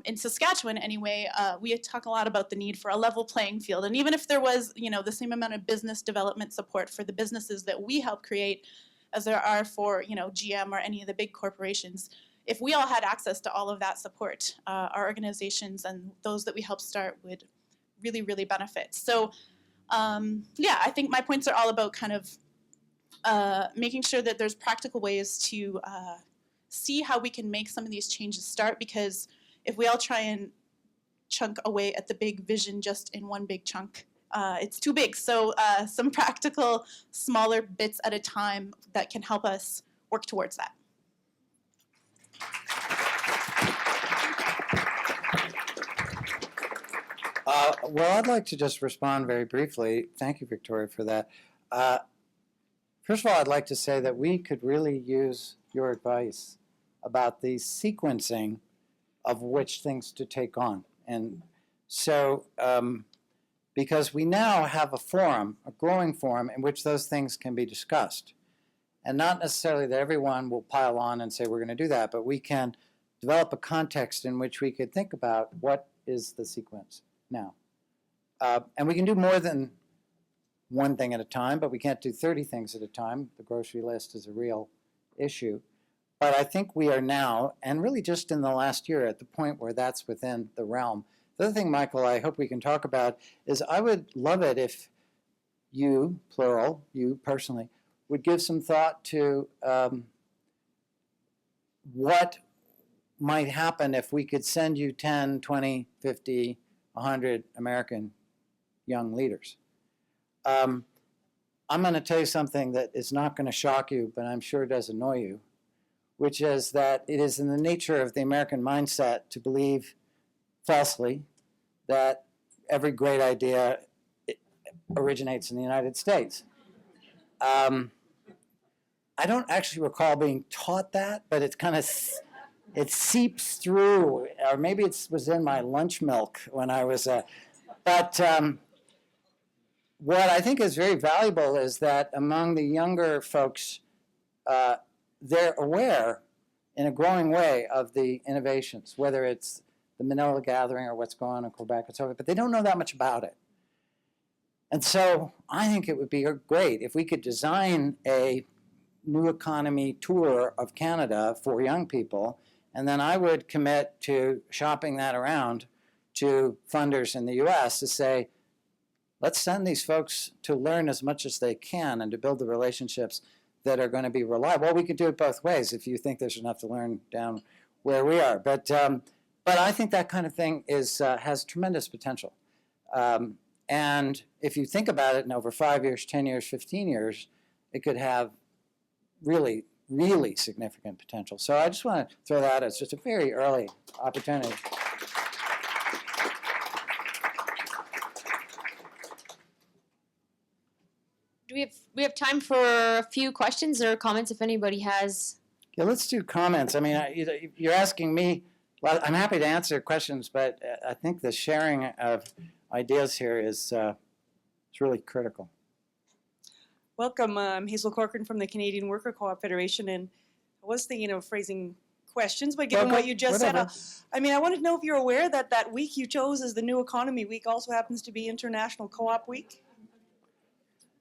in Saskatchewan anyway, we talk a lot about the need for a level playing field. And even if there was, the same amount of business development support for the businesses that we help create as there are for, GM or any of the big corporations, if we all had access to all of that support, our organizations and those that we help start would really, really benefit. So, yeah, I think my points are all about kind of making sure that there's practical ways to see how we can make some of these changes start, because if we all try and chunk away at the big vision just in one big chunk, it's too big. So some practical, smaller bits at a time that can help us work towards that. Well, I'd like to just respond very briefly. Thank you, Victoria, for that. First of all, I'd like to say that we could really use your advice about the sequencing of which things to take on. And so, because we now have a forum, a growing forum, in which those things can be discussed. And not necessarily that everyone will pile on and say we're going to do that, but we can develop a context in which we could think about what is the sequence now. And we can do more than one thing at a time, but we can't do 30 things at a time. The grocery list is a real issue. But I think we are now, and really just in the last year, at the point where that's within the realm. The other thing, Michael, I hope we can talk about is I would love it if you, plural, you personally, would give some thought to what might happen if we could send you 10, 20, 50, 100 American young leaders. I'm going to tell you something that is not going to shock you, but I'm sure does annoy you, which is that it is in the nature of the American mindset to believe falsely that every great idea originates in the United States. I don't actually recall being taught that, but it's kind of, it seeps through, or maybe it was in my lunch milk when I was, but what I think is very valuable is that among the younger folks, they're aware in a growing way of the innovations, whether it's the Manila Gathering or what's going on in Quebec and so forth, but they don't know that much about it. And so I think it would be great if we could design a new economy tour of Canada for young people, and then I would commit to shopping that around to funders in the US to say, let's send these folks to learn as much as they can and to build the relationships that are going to be reliable. Well, we could do it both ways if you think there's enough to learn down where we are. But I think that kind of thing is has tremendous potential. And if you think about it in over 5 years, 10 years, 15 years, it could have really, really significant potential. So I just want to throw that as just a very early opportunity. Do we have time for a few questions or comments if anybody has? Yeah, let's do comments. I mean, you're asking me, well, I'm happy to answer questions, but I think the sharing of ideas here is really critical. Welcome. I'm Hazel Corcoran from the Canadian Worker Co-op Federation, and I was thinking of phrasing questions, but given what you just said, I mean, I wanted to know if you're aware that that week you chose as the New Economy Week also happens to be International Co-op Week?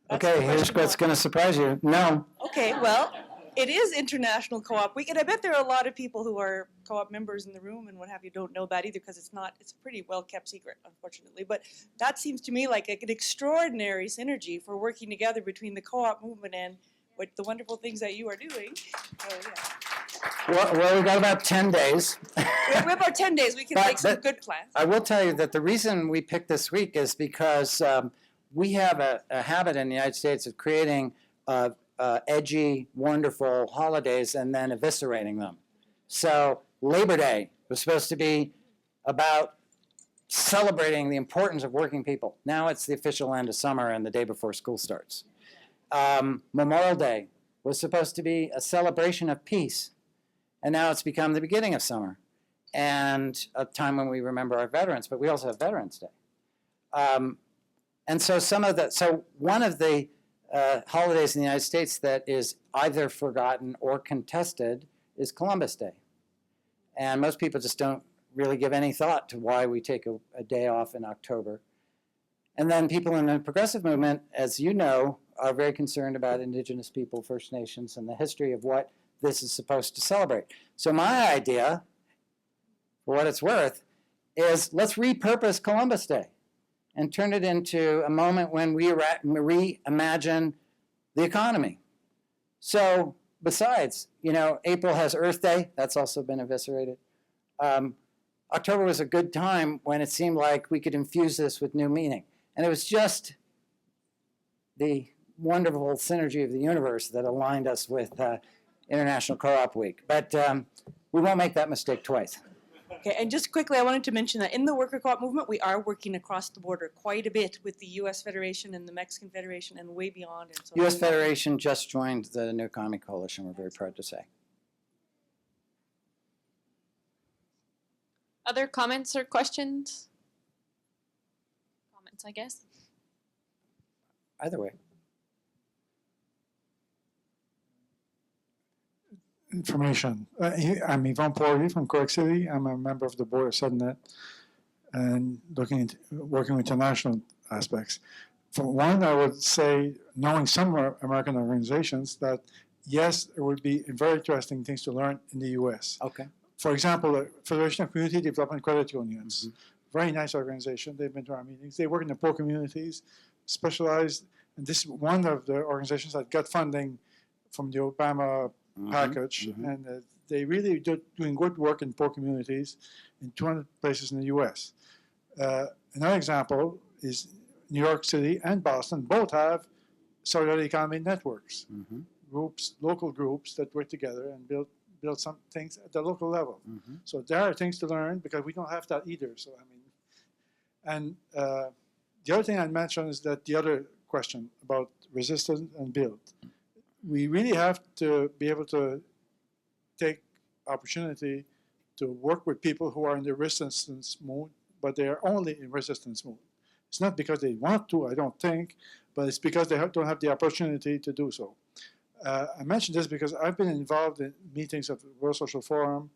That's Okay, here's what's going to surprise you. No. Okay, well, it is International Co-op Week, and I bet there are a lot of people who are co-op members in the room and what have you don't know that either, because it's a pretty well-kept secret, unfortunately. But that seems to me like an extraordinary synergy for working together between the co-op movement and what the wonderful things that you are doing. So, yeah. Well, we've got about 10 days. We have about 10 days. We can make some good plans. I will tell you that the reason we picked this week is because we have a habit in the United States of creating edgy, wonderful holidays and then eviscerating them. So Labor Day was supposed to be about celebrating the importance of working people. Now it's the official end of summer and the day before school starts. Memorial Day was supposed to be a celebration of peace, and now it's become the beginning of summer and a time when we remember our veterans, but we also have Veterans Day. And so one of the holidays in the United States that is either forgotten or contested is Columbus Day. And most people just don't really give any thought to why we take a day off in October. And then people in the progressive movement, as you know, are very concerned about Indigenous people, First Nations, and the history of what this is supposed to celebrate. So my idea, for what it's worth, is let's repurpose Columbus Day and turn it into a moment when we reimagine the economy. So besides, you know, April has Earth Day, that's also been eviscerated. October was a good time when it seemed like we could infuse this with new meaning. And it was just the wonderful synergy of the universe that aligned us with International Co-op Week. But we won't make that mistake twice. Okay, and just quickly, I wanted to mention that in the worker co-op movement, we are working across the border quite a bit with the U.S. Federation and the Mexican Federation and way beyond. And so U.S. Federation just joined the New Economy Coalition, we're very proud to say. Other comments or questions? Comments, I guess. Either way. Information. I'm Yvonne Porgy from Quebec City. I'm a member of the board of CCEDNet and working with international aspects. For one, I would say, knowing some American organizations, that yes, there would be very interesting things to learn in the U.S. Okay. For example, the Federation of Community Development Credit Unions, very nice organization. They've been to our meetings. They work in the poor communities, specialized, and this is one of the organizations that got funding from the Obama package, and they really doing good work in poor communities in 200 places in the U.S. Another example is New York City and Boston both have solidarity economy networks, groups, local groups that work together and build some things at the local level. So there are things to learn because we don't have that either. So I mean, and the other thing I'd mention is that the other question about resistance and build. We really have to be able to take opportunity to work with people who are in the resistance mode, but they are only in resistance mode. It's not because they want to, I don't think, but it's because they don't have the opportunity to do so. I mention this because I've been involved in meetings of the World Social Forum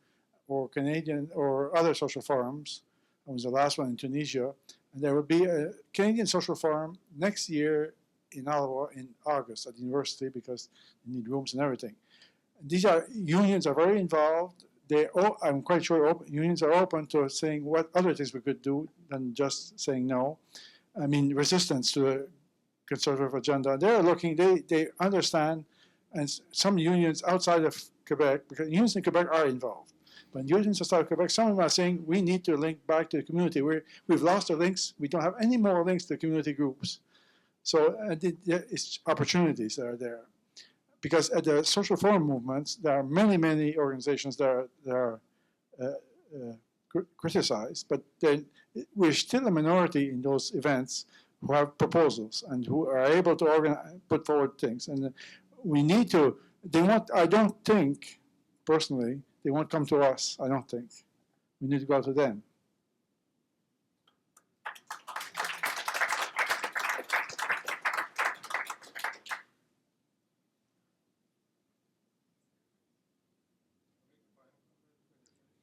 or Canadian or other social forums. I was the last one in Tunisia. And there will be a Canadian Social Forum next year in Ottawa in August at the university because you need rooms and everything. These unions are very involved. I'm quite sure unions are open to saying what other things we could do than just saying no. I mean, resistance to the conservative agenda. They're looking, they understand, and some unions outside of Quebec, because unions in Quebec are involved, but unions outside of Quebec, some of them are saying we need to link back to the community. We've lost our links. We don't have any more links to community groups. So it's opportunities that are there. Because at the social forum movements, there are many, many organizations that are criticized, but we're still a minority in those events who have proposals and who are able to put forward things. And we need to, I don't think, personally, they won't come to us, I don't think. We need to go to them.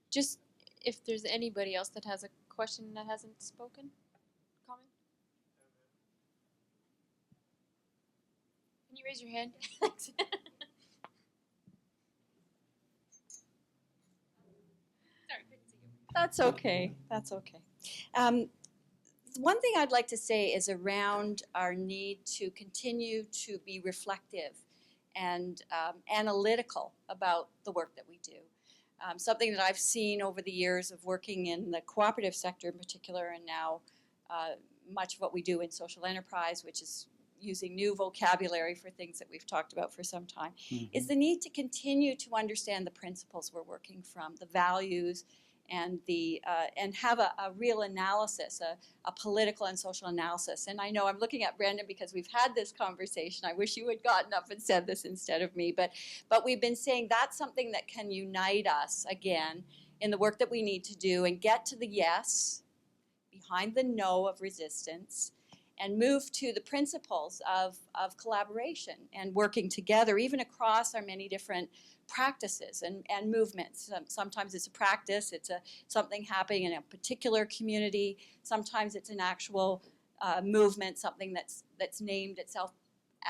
Just if there's anybody else that has a question that hasn't spoken, comment? Can you raise your hand? Thanks. Sorry, couldn't see you. That's okay. That's okay. One thing I'd like to say is around our need to continue to be reflective and analytical about the work that we do. Something that I've seen over the years of working in the cooperative sector in particular, and now much of what we do in social enterprise, which is using new vocabulary for things that we've talked about for some time, is the need to continue to understand the principles we're working from, the values, and have a real analysis, a political and social analysis. And I know I'm looking at Brendan because we've had this conversation. I wish you had gotten up and said this instead of me, but we've been saying that's something that can unite us again in the work that we need to do and get to the yes behind the no of resistance and move to the principles of collaboration and working together, even across our many different practices and movements. Sometimes it's a practice, it's something happening in a particular community. Sometimes it's an actual movement, something that's named itself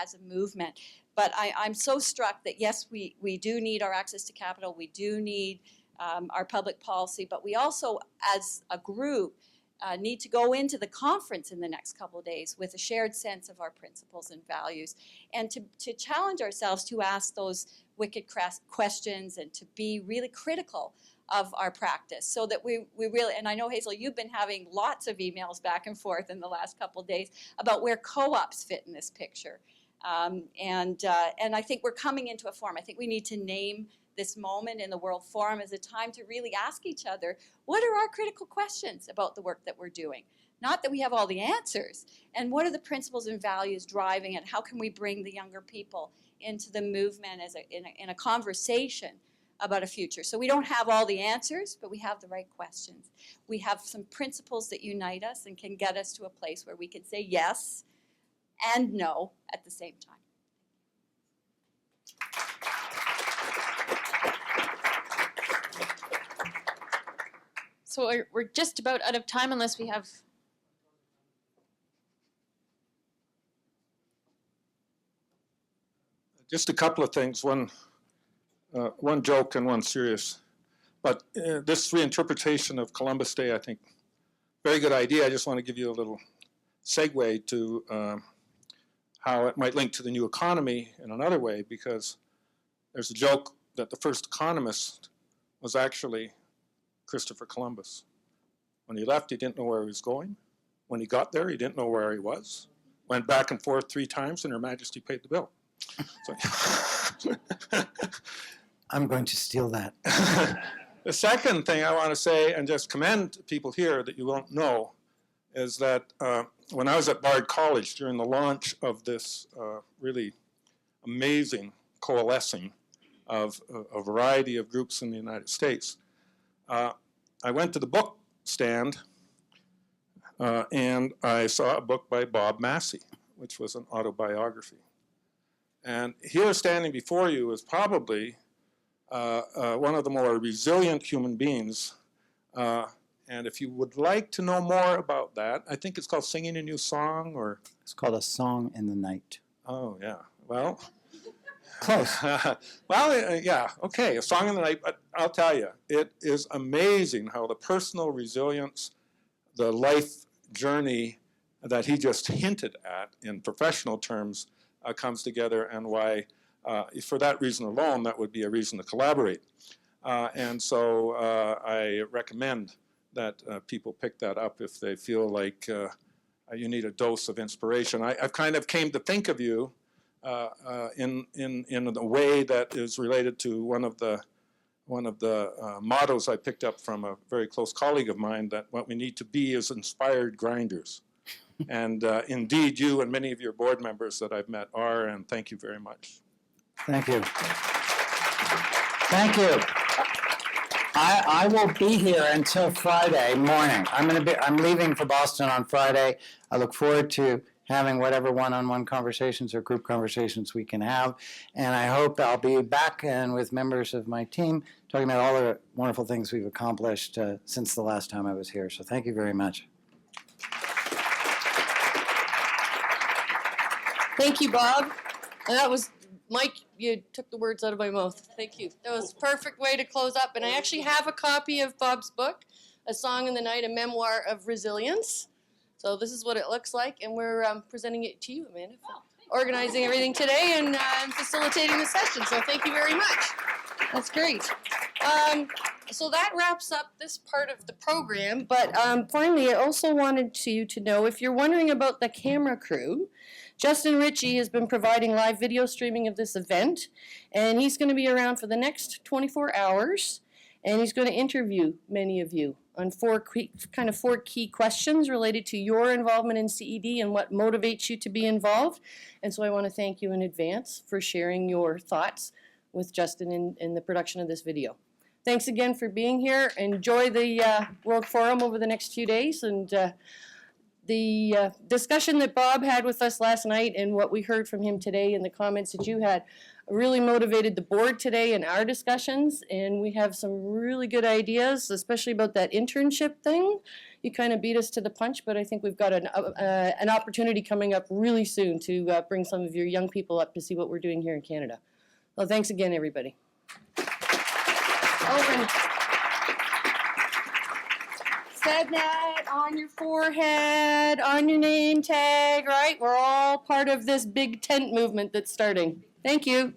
as a movement. But I'm so struck that yes, we do need our access to capital, we do need our public policy, but we also, as a group, need to go into the conference in the next couple of days with a shared sense of our principles and values, and to challenge ourselves to ask those wicked questions and to be really critical of our practice, so that we really, and I know, Hazel, you've been having lots of emails back and forth in the last couple of days about where co-ops fit in this picture. And I think we're coming into a form. I think we need to name this moment in the World Forum as a time to really ask each other, what are our critical questions about the work that we're doing? Not that we have all the answers. And what are the principles and values driving it? How can we bring the younger people into the movement as in a conversation about a future? So we don't have all the answers, but we have the right questions. We have some principles that unite us and can get us to a place where we can say yes and no at the same time. So we're just about out of time unless we have. Just a couple of things, one joke and one serious. But this reinterpretation of Columbus Day, I think, very good idea. I just want to give you a little segue to how it might link to the new economy in another way, because there's a joke that the first economist was actually Christopher Columbus. When he left, he didn't know where he was going. When he got there, he didn't know where he was. Went back and forth 3 times, and Her Majesty paid the bill. So, I'm going to steal that. the second thing I want to say, and just commend people here that you won't know, is that when I was at Bard College during the launch of this really amazing coalescing of a variety of groups in the United States, I went to the book stand and I saw a book by Bob Massie, which was an autobiography. And here standing before you is probably one of the more resilient human beings. And if you would like to know more about that, I think it's called Singing a New Song, or... It's called A Song in the Night. Oh, yeah. Well... Close. Well, yeah, okay, A Song in the Night, but I'll tell you, it is amazing how the personal resilience, the life journey that he just hinted at in professional terms comes together, and why, for that reason alone, that would be a reason to collaborate. And so I recommend that people pick that up if they feel like you need a dose of inspiration. I've kind of came to think of you in a way that is related to one of the mottos I picked up from a very close colleague of mine, that what we need to be is inspired grinders. And indeed, you and many of your board members that I've met are, and thank you very much. Thank you. Thank you. I will be here until Friday morning. I'm leaving for Boston on Friday. I look forward to having whatever one-on-one conversations or group conversations we can have. And I hope I'll be back and with members of my team talking about all the wonderful things we've accomplished since the last time I was here. So thank you very much. Thank you, Bob. And that was, Mike, you took the words out of my mouth. Thank you. That was a perfect way to close up. And I actually have a copy of Bob's book, A Song in the Night, a memoir of resilience. So this is what it looks like, and we're presenting it to you, Amanda, for organizing everything today and facilitating the session. So thank you very much. That's great. So that wraps up this part of the program. But finally, I also wanted you to know, if you're wondering about the camera crew, Justin Ritchie has been providing live video streaming of this event, and he's going to be around for the next 24 hours, and he's going to interview many of you on four key questions related to your involvement in CED and what motivates you to be involved. And so I want to thank you in advance for sharing your thoughts with Justin in the production of this video. Thanks again for being here. Enjoy the World Forum over the next few days, and the discussion that Bob had with us last night and what we heard from him today and the comments that you had really motivated the board today in our discussions, and we have some really good ideas, especially about that internship thing. You kind of beat us to the punch, but I think we've got an opportunity coming up really soon to bring some of your young people up to see what we're doing here in Canada. Well, thanks again, everybody. Over. CCEDNet on your forehead, on your name tag, right? We're all part of this big tent movement that's starting. Thank you.